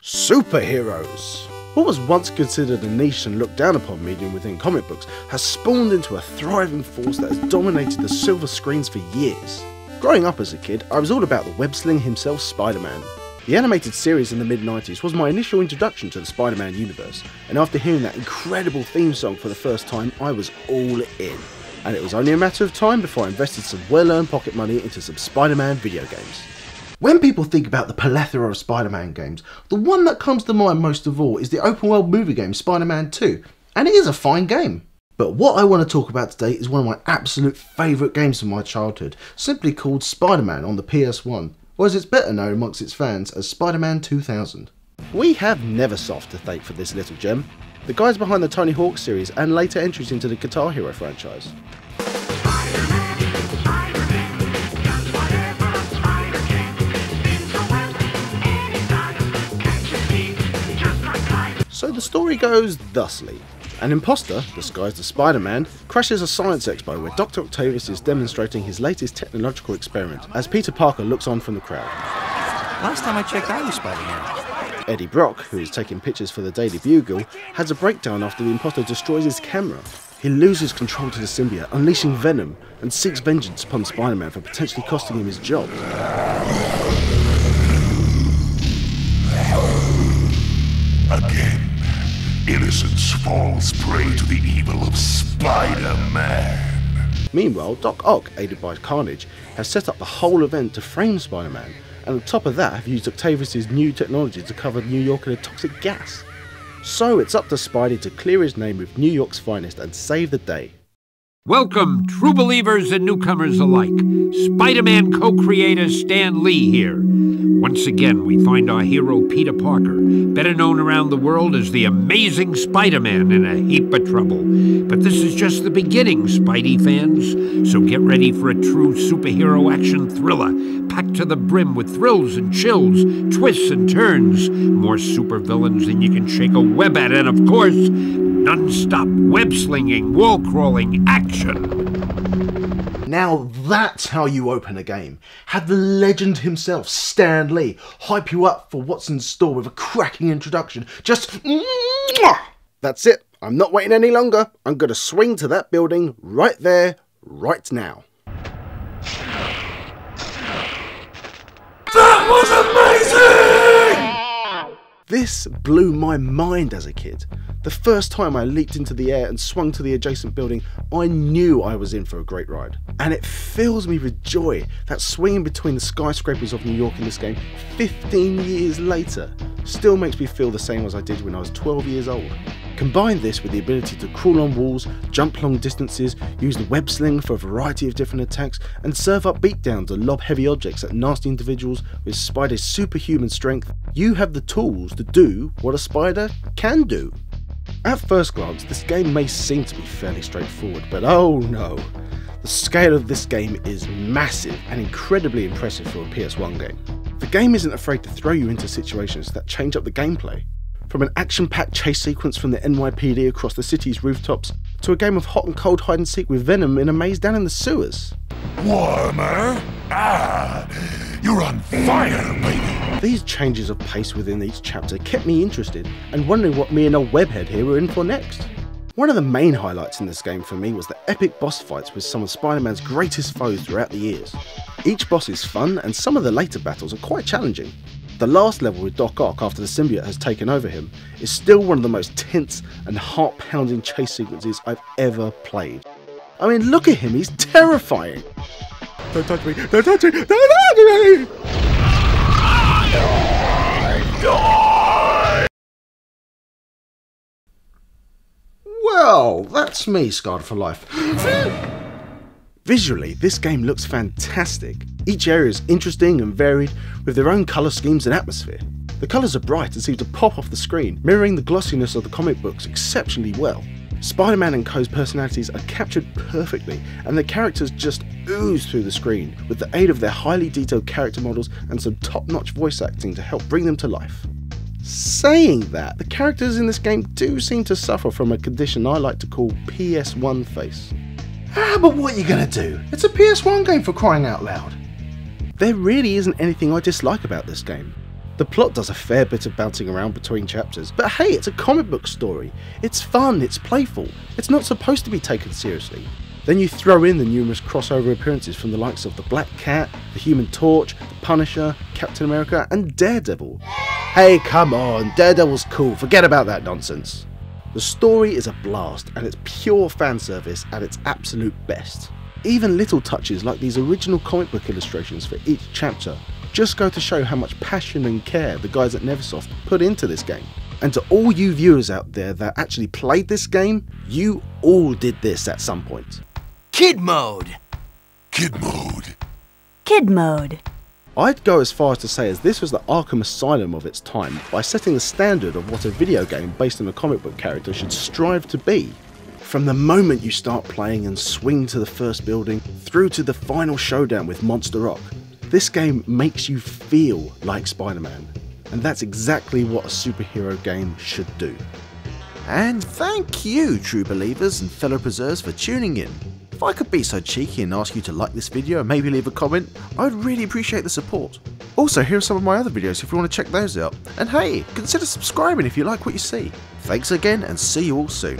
Superheroes. What was once considered a niche and looked down upon medium within comic books has spawned into a thriving force that has dominated the silver screens for years. Growing up as a kid, I was all about the web-sling himself, Spider-Man. The animated series in the mid-90s was my initial introduction to the Spider-Man universe, and after hearing that incredible theme song for the first time, I was all in. And it was only a matter of time before I invested some well-earned pocket money into some Spider-Man video games. When people think about the plethora of Spider-Man games, the one that comes to mind most of all is the open world movie game Spider-Man 2, and it is a fine game. But what I want to talk about today is one of my absolute favourite games from my childhood, simply called Spider-Man on the PS1, or as it's better known amongst its fans as Spider-Man 2000. We have Neversoft to thank for this little gem, the guys behind the Tony Hawk series and later entries into the Guitar Hero franchise. So the story goes thusly. An imposter, disguised as Spider-Man, crashes a science expo where Dr. Octavius is demonstrating his latest technological experiment as Peter Parker looks on from the crowd. Last time I checked, I was Spider-Man. Eddie Brock, who is taking pictures for the Daily Bugle, has a breakdown after the imposter destroys his camera. He loses control to the symbiote, unleashing venom, and seeks vengeance upon Spider-Man for potentially costing him his job. Again, innocence falls prey to the evil of Spider-Man. Meanwhile, Doc Ock, aided by Carnage, has set up the whole event to frame Spider-Man, and on top of that have used Octavius' new technology to cover New York in a toxic gas. So it's up to Spidey to clear his name with New York's finest and save the day. Welcome, true believers and newcomers alike. Spider-Man co-creator Stan Lee here. Once again, we find our hero Peter Parker, better known around the world as the Amazing Spider-Man, in a heap of trouble. But this is just the beginning, Spidey fans. So get ready for a true superhero action thriller, packed to the brim with thrills and chills, twists and turns, more supervillains than you can shake a web at, and of course, non-stop web-slinging, wall-crawling action. Now that's how you open a game. Have the legend himself, Stan Lee, hype you up for what's in store with a cracking introduction. Just that's it. I'm not waiting any longer. I'm going to swing to that building right there, right now. That was amazing! This blew my mind as a kid. The first time I leaped into the air and swung to the adjacent building, I knew I was in for a great ride. And it fills me with joy that swinging between the skyscrapers of New York in this game 15 years later still makes me feel the same as I did when I was 12 years old. Combine this with the ability to crawl on walls, jump long distances, use the web sling for a variety of different attacks, and serve up beatdowns and lob heavy objects at nasty individuals with Spider's superhuman strength, you have the tools to do what a spider can do. At first glance, this game may seem to be fairly straightforward, but oh no. The scale of this game is massive and incredibly impressive for a PS1 game. The game isn't afraid to throw you into situations that change up the gameplay. From an action-packed chase sequence from the NYPD across the city's rooftops, to a game of hot and cold hide-and-seek with Venom in a maze down in the sewers. Warmer? Ah, you're on fire, baby. These changes of pace within each chapter kept me interested and wondering what me and old webhead here were in for next. One of the main highlights in this game for me was the epic boss fights with some of Spider-Man's greatest foes throughout the years. Each boss is fun and some of the later battles are quite challenging. The last level with Doc Ock after the symbiote has taken over him is still one of the most tense and heart-pounding chase sequences I've ever played. I mean, look at him, he's terrifying! Don't touch me! Don't touch me! Don't touch me! Well, that's me scarred for life. Visually, this game looks fantastic. Each area is interesting and varied, with their own colour schemes and atmosphere. The colours are bright and seem to pop off the screen, mirroring the glossiness of the comic books exceptionally well. Spider-Man and Co.'s personalities are captured perfectly, and the characters just ooze through the screen, with the aid of their highly detailed character models and some top-notch voice acting to help bring them to life. Saying that, the characters in this game do seem to suffer from a condition I like to call PS1 face. But what are you gonna do? It's a PS1 game, for crying out loud. There really isn't anything I dislike about this game. The plot does a fair bit of bouncing around between chapters, but hey, it's a comic book story. It's fun, it's playful, it's not supposed to be taken seriously. Then you throw in the numerous crossover appearances from the likes of the Black Cat, the Human Torch, the Punisher, Captain America, and Daredevil. Hey, come on, Daredevil's cool, forget about that nonsense. The story is a blast, and it's pure fan service at its absolute best. Even little touches like these original comic book illustrations for each chapter just go to show how much passion and care the guys at Neversoft put into this game. And to all you viewers out there that actually played this game, you all did this at some point. Kid mode. Kid mode. Kid mode. I'd go as far as to say as this was the Arkham Asylum of its time by setting the standard of what a video game based on a comic book character should strive to be. From the moment you start playing and swing to the first building, through to the final showdown with Monster Rock, this game makes you feel like Spider-Man. And that's exactly what a superhero game should do. And thank you, true believers and fellow preserves, for tuning in. If I could be so cheeky and ask you to like this video and maybe leave a comment, I'd really appreciate the support. Also, here are some of my other videos if you want to check those out. And hey, consider subscribing if you like what you see. Thanks again and see you all soon.